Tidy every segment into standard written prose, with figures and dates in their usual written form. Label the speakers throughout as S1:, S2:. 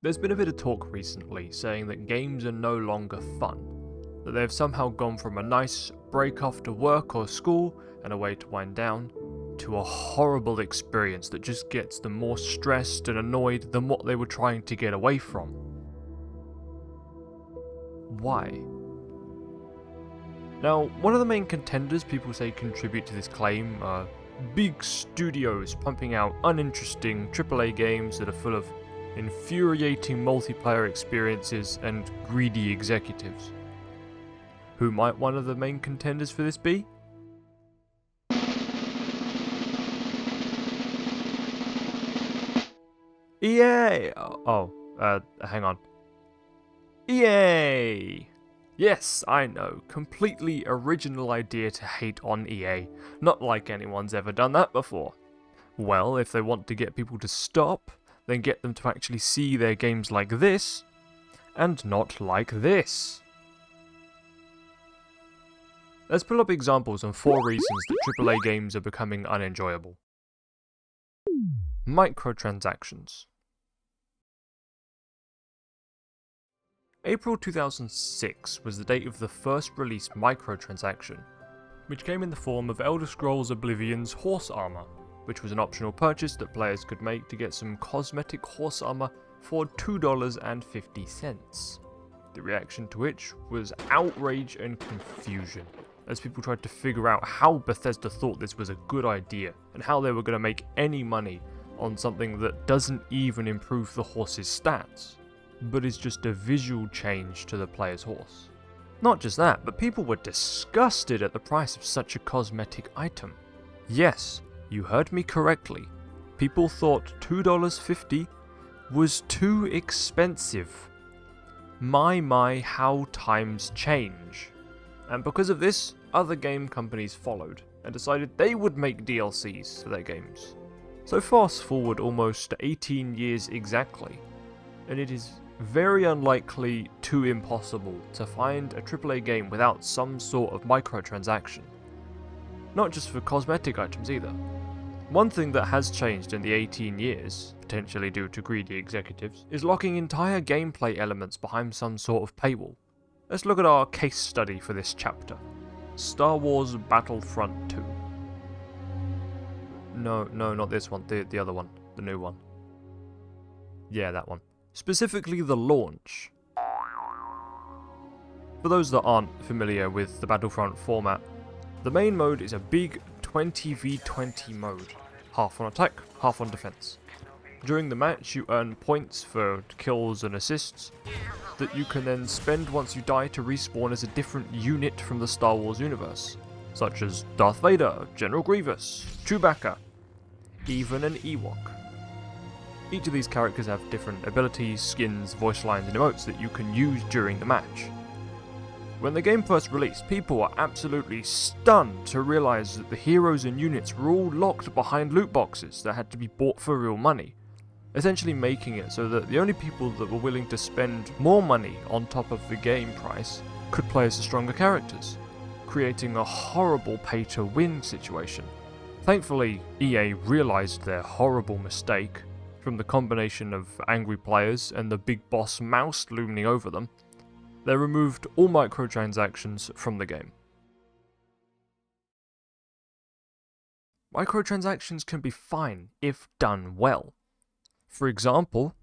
S1: There's been a bit of talk recently saying that games are no longer fun, that they have somehow gone from a nice break after work or school and a way to wind down, to a horrible experience that just gets them more stressed and annoyed than what they were trying to get away from. Why? Now, one of the main contenders people say contribute to this claim are big studios pumping out uninteresting AAA games that are full of infuriating multiplayer experiences and greedy executives. Who might one of the main contenders for this be? EA! Hang on. EA! Yes, I know, completely original idea to hate on EA. Not like anyone's ever done that before. Well, if they want to get people to stop, then get them to actually see their games like this, and not like this. Let's pull up examples on 4 reasons that AAA games are becoming unenjoyable. Microtransactions. April 2006 was the date of the first released microtransaction, which came in the form of Elder Scrolls Oblivion's horse armor, which was an optional purchase that players could make to get some cosmetic horse armor for $2.50. The reaction to which was outrage and confusion, as people tried to figure out how Bethesda thought this was a good idea, and how they were going to make any money on something that doesn't even improve the horse's stats, but is just a visual change to the player's horse. Not just that, but people were disgusted at the price of such a cosmetic item. Yes, you heard me correctly. People thought $2.50 was too expensive. My, how times change. And because of this, other game companies followed, and decided they would make DLCs for their games. So fast forward almost 18 years exactly, and it is very unlikely to impossible to find a AAA game without some sort of microtransaction. Not just for cosmetic items either. One thing that has changed in the 18 years, potentially due to greedy executives, is locking entire gameplay elements behind some sort of paywall. Let's look at our case study for this chapter. Star Wars Battlefront 2. No, not this one, the other one, the new one. Yeah, that one. Specifically the launch. For those that aren't familiar with the Battlefront format, the main mode is a big 20v20 mode, half on attack, half on defense. During the match you earn points for kills and assists that you can then spend once you die to respawn as a different unit from the Star Wars universe, such as Darth Vader, General Grievous, Chewbacca, even an Ewok. Each of these characters have different abilities, skins, voice lines and emotes that you can use during the match. When the game first released, people were absolutely stunned to realise that the heroes and units were all locked behind loot boxes that had to be bought for real money, essentially making it so that the only people that were willing to spend more money on top of the game price could play as the stronger characters, creating a horrible pay-to-win situation. Thankfully, EA realised their horrible mistake, from the combination of angry players and the big boss mouse looming over them. They removed all microtransactions from the game. Microtransactions can be fine if done well. For example,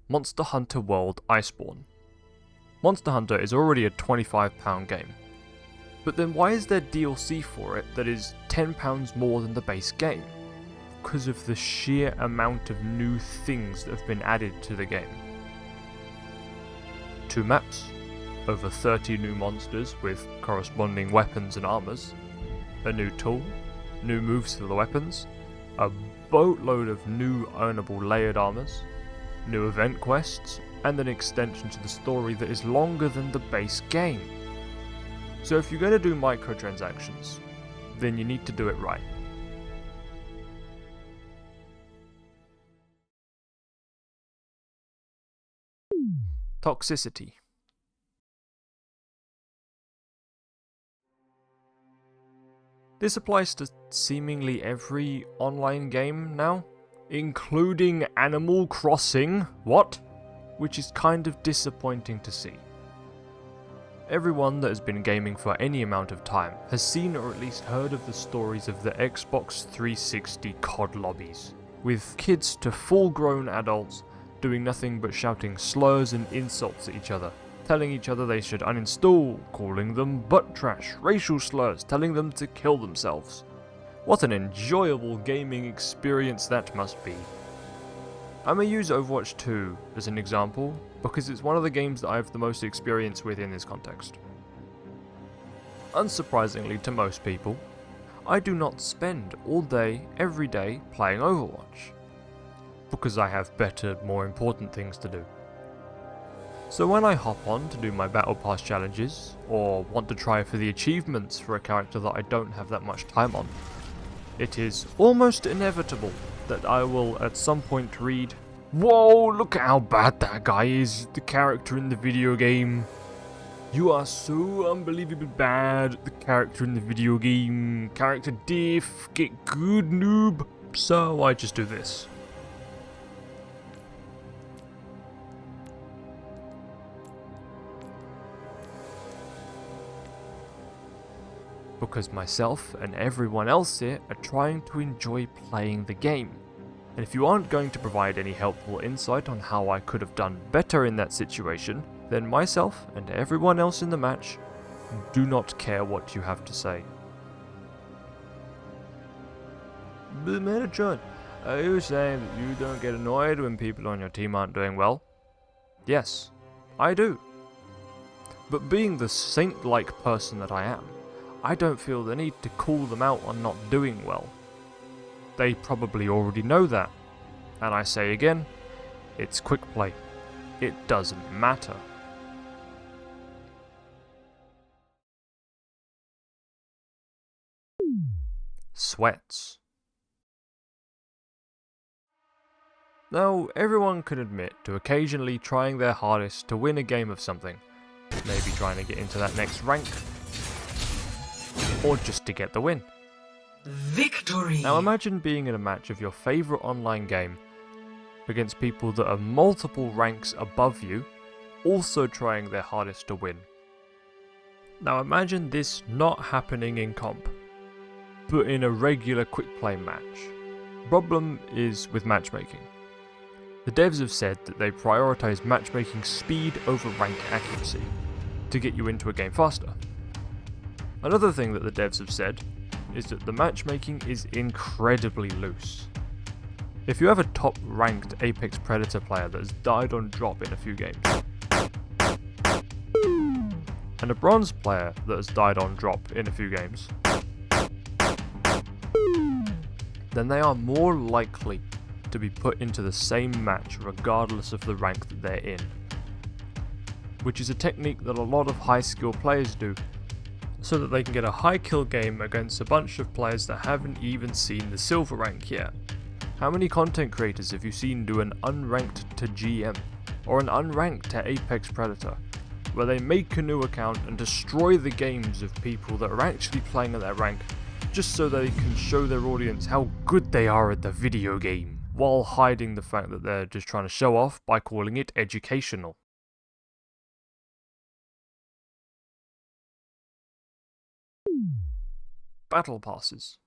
S1: Monster Hunter World Iceborne. Monster Hunter is already a £25 game, but then why is there DLC for it that is £10 more than the base game? Because of the sheer amount of new things that have been added to the game. 2 maps, over 30 new monsters with corresponding weapons and armors, a new tool, new moves for the weapons, a boatload of new earnable layered armors, new event quests, and an extension to the story that is longer than the base game. So if you're going to do microtransactions, then you need to do it right. Toxicity. This applies to seemingly every online game now, including Animal Crossing. What? which is kind of disappointing to see. Everyone that has been gaming for any amount of time has seen or at least heard of the stories of the Xbox 360 COD lobbies, with kids to full-grown adults doing nothing but shouting slurs and insults at each other, telling each other they should uninstall, calling them butt trash, racial slurs, telling them to kill themselves. What an enjoyable gaming experience that must be. I may use Overwatch 2 as an example, because it's one of the games that I have the most experience with in this context. Unsurprisingly to most people, I do not spend all day, every day, playing Overwatch, because I have better, more important things to do. So when I hop on to do my Battle Pass challenges, or want to try for the achievements for a character that I don't have that much time on, it is almost inevitable that I will at some point read, "Whoa, look at how bad that guy is, the character in the video game. You are so unbelievably bad, the character in the video game. Character diff, get good noob." So I just do this. Because myself and everyone else here are trying to enjoy playing the game. And if you aren't going to provide any helpful insight on how I could have done better in that situation, then myself and everyone else in the match do not care what you have to say. But Metatron, are you saying that you don't get annoyed when people on your team aren't doing well? Yes, I do. But being the saint-like person that I am, I don't feel the need to call them out on not doing well. They probably already know that. And I say again, it's quick play. It doesn't matter. Sweats. Now, everyone can admit to occasionally trying their hardest to win a game of something. Maybe trying to get into that next rank, or just to get the win.
S2: Victory!
S1: Now imagine being in a match of your favourite online game against people that are multiple ranks above you, also trying their hardest to win. Now imagine this not happening in comp, but in a regular quick play match. Problem is with matchmaking. The devs have said that they prioritise matchmaking speed over rank accuracy to get you into a game faster. Another thing that the devs have said is that the matchmaking is incredibly loose. If you have a top ranked Apex Predator player that has died on drop in a few games, and a bronze player that has died on drop in a few games, then they are more likely to be put into the same match regardless of the rank that they're in. Which is a technique that a lot of high skill players do, so that they can get a high kill game against a bunch of players that haven't even seen the silver rank yet. How many content creators have you seen do an unranked to GM, or an unranked to Apex Predator, where they make a new account and destroy the games of people that are actually playing at that rank, just so they can show their audience how good they are at the video game, while hiding the fact that they're just trying to show off by calling it educational. Battle passes.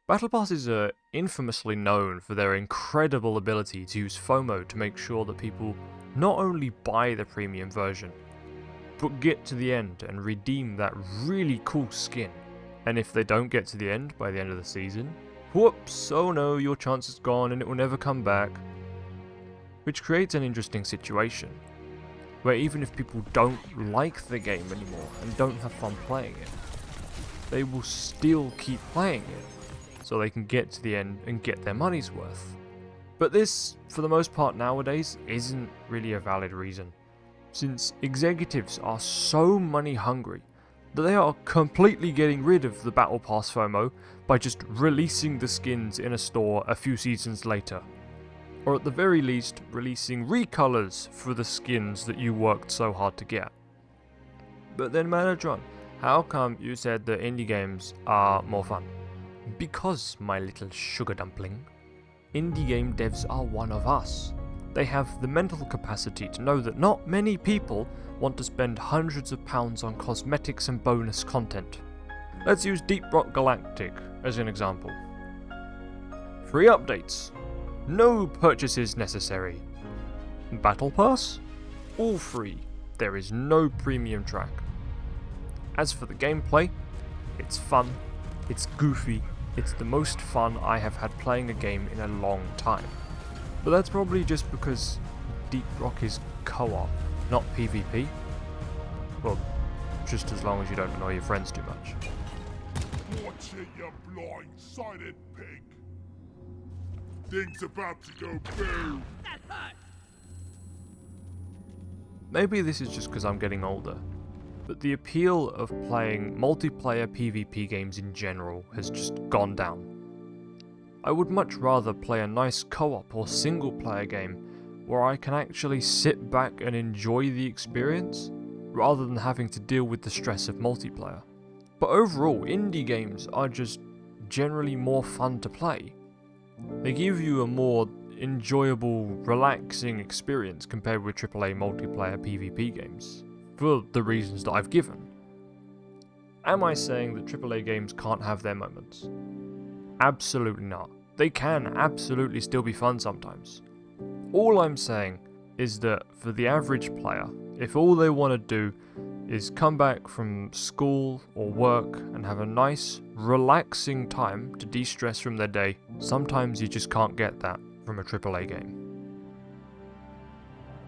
S1: Battle passes are infamously known for their incredible ability to use FOMO to make sure that people not only buy the premium version, but get to the end and redeem that really cool skin. And if they don't get to the end by the end of the season, whoops, oh no, your chance is gone and it will never come back. Which creates an interesting situation, where even if people don't like the game anymore and don't have fun playing it, they will still keep playing it, so they can get to the end and get their money's worth. But this, for the most part nowadays, isn't really a valid reason, since executives are so money hungry that they are completely getting rid of the Battle Pass FOMO by just releasing the skins in a store a few seasons later. Or at the very least, releasing recolors for the skins that you worked so hard to get. But then Manatron, how come you said that indie games are more fun? Because, my little sugar dumpling, indie game devs are one of us. They have the mental capacity to know that not many people want to spend hundreds of pounds on cosmetics and bonus content. Let's use Deep Rock Galactic as an example. Free updates. No purchases necessary. Battle Pass? All free. There is no premium track. As for the gameplay, it's fun, it's goofy, it's the most fun I have had playing a game in a long time. But that's probably just because Deep Rock is co-op, not PvP. Well, just as long as you don't annoy your friends too much.
S3: Watch it, you blind-sighted pig! Thing's about to go boom!
S1: Maybe this is just because I'm getting older, but the appeal of playing multiplayer PvP games in general has just gone down. I would much rather play a nice co-op or single-player game where I can actually sit back and enjoy the experience, rather than having to deal with the stress of multiplayer. But overall, indie games are just generally more fun to play. They give you a more enjoyable, relaxing experience compared with AAA multiplayer PvP games, for the reasons that I've given. Am I saying that AAA games can't have their moments? Absolutely not. They can absolutely still be fun sometimes. All I'm saying is that for the average player, if all they want to do is come back from school or work and have a nice, relaxing time to de-stress from their day, sometimes you just can't get that from a AAA game.